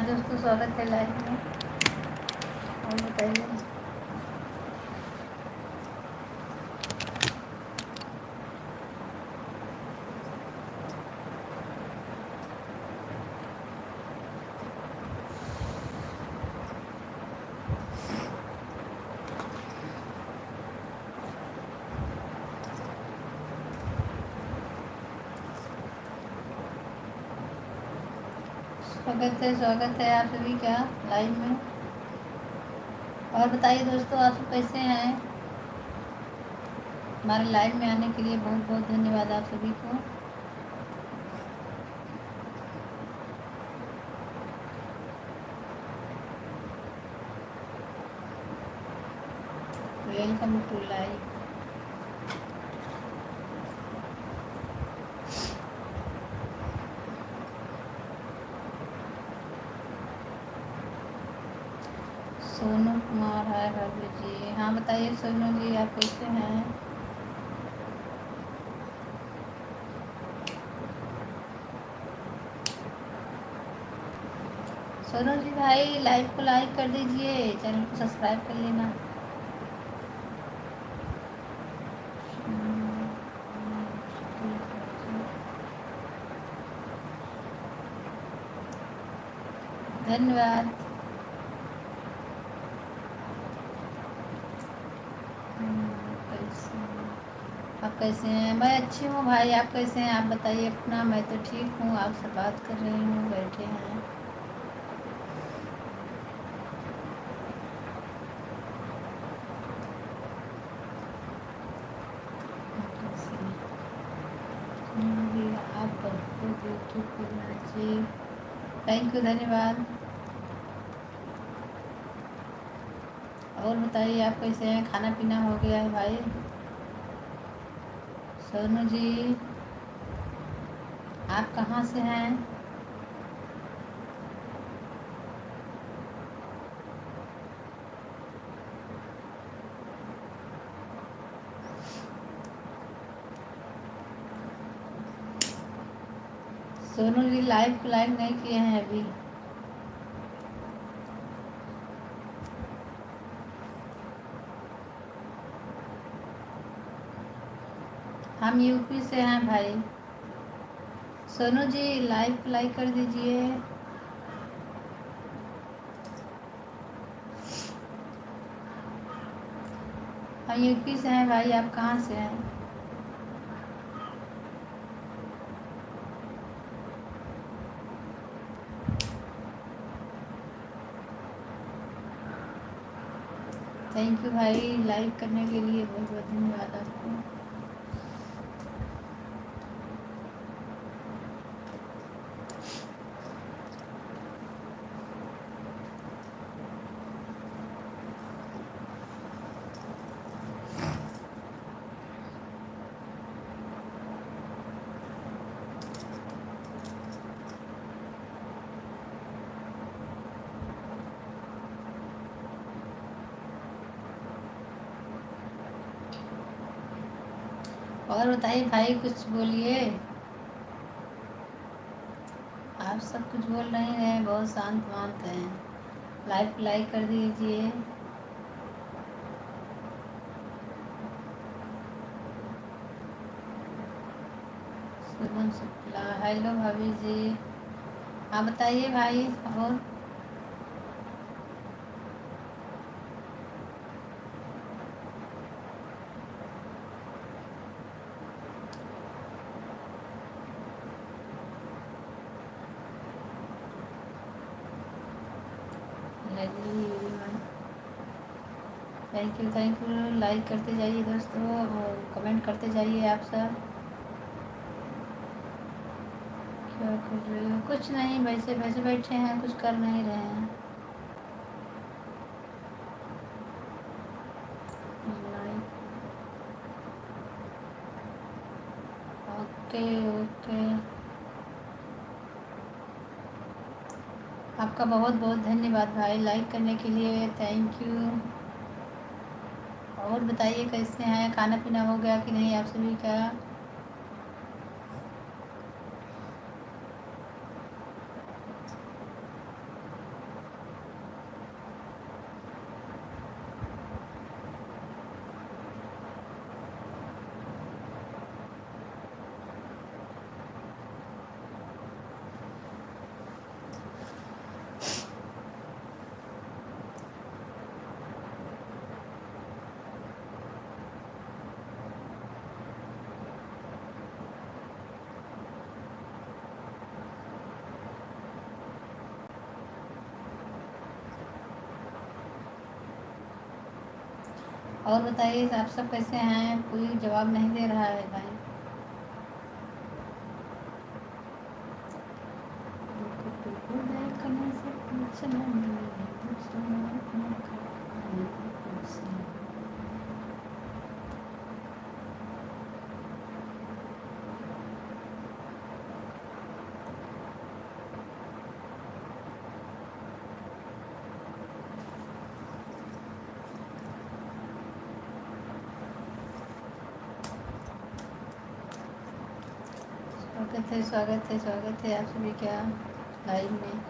हाँ दोस्तों, स्वागत है लाइव में। और बताइए। स्वागत है आप सभी का लाइव में। और बताइए दोस्तों, आप सब कैसे हैं। हमारे लाइव में आने के लिए बहुत बहुत धन्यवाद आप सभी को। Welcome to live. Sonu Kumar, hi Harvi ji. हाँ बताइए सोनू जी, आप कैसे हैं। सोनू जी भाई, लाइव को लाइक कर दीजिए, चैनल को सब्सक्राइब कर लेना। धन्यवाद। आप कैसे हैं। मैं अच्छी हूँ भाई, आप कैसे हैं आप बताइए अपना। मैं तो ठीक हूँ, आपसे बात कर रही हूँ, बैठे हैं। आप बहुत ब्यूटीफुल जी, थैंक यू, धन्यवाद। और बताइए आप कैसे हैं, खाना पीना हो गया है भाई। सोनू जी, आप कहाँ से हैं। सोनू जी लाइव को लाइक नहीं किए हैं अभी। हम यूपी से हैं भाई। सोनू जी लाइव को लाइक कर दीजिए। हम यूपी से हैं भाई, आप कहाँ से हैं। थैंक यू भाई, लाइक करने के लिए बहुत बहुत धन्यवाद आपको। और बताइए भाई, कुछ बोलिए। आप सब कुछ बोल नहीं रहे हैं, बहुत शांत वांत हैं। लाइक लाइक कर दीजिए। सुमन शुक्ला, हेलो भाभी जी। हाँ बताइए भाई। और थैंक यू, लाइक करते जाइए दोस्तों, और कमेंट करते जाइए आप सब। क्या कर रहे हो। कुछ नहीं, वैसे वैसे बैठे हैं, कुछ कर नहीं रहे हैं। ओके ओके, आपका बहुत बहुत धन्यवाद भाई लाइक करने के लिए, थैंक यू। और बताइए कैसे हैं, खाना पीना हो गया कि नहीं आप सभी का। और बताइए आप सब कैसे हैं? कोई जवाब नहीं दे रहा है भाई। देखने से कुछ नहीं है, कुछ नहीं। स्वागत है, स्वागत है, स्वागत है आप सभी का लाइव में।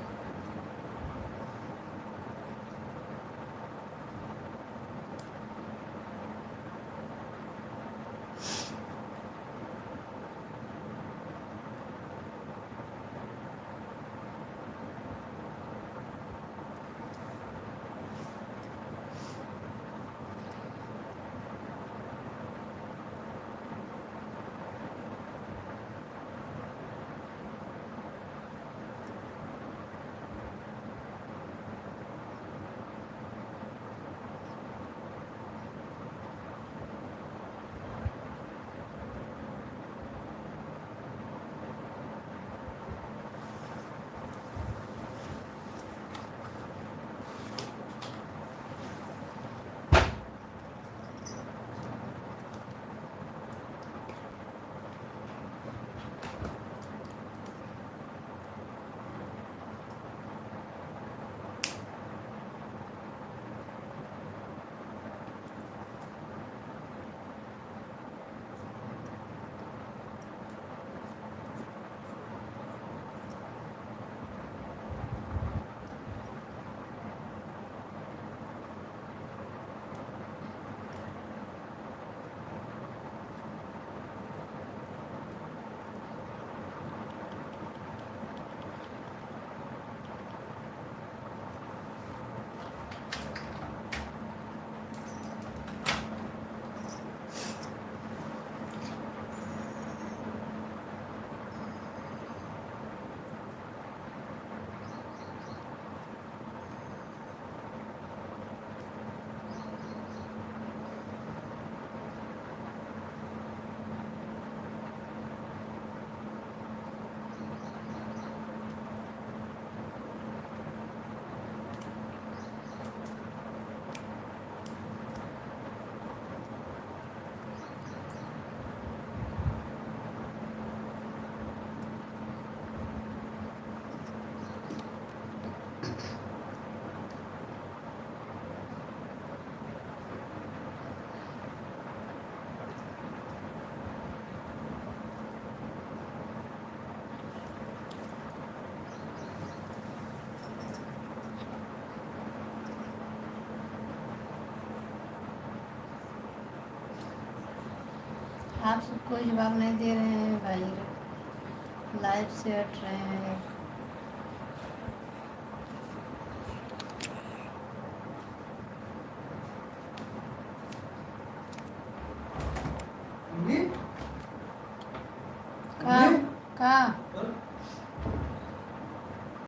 आप सब कोई जवाब नहीं दे रहे हैं भाई, लाइव से हट रहे हैं।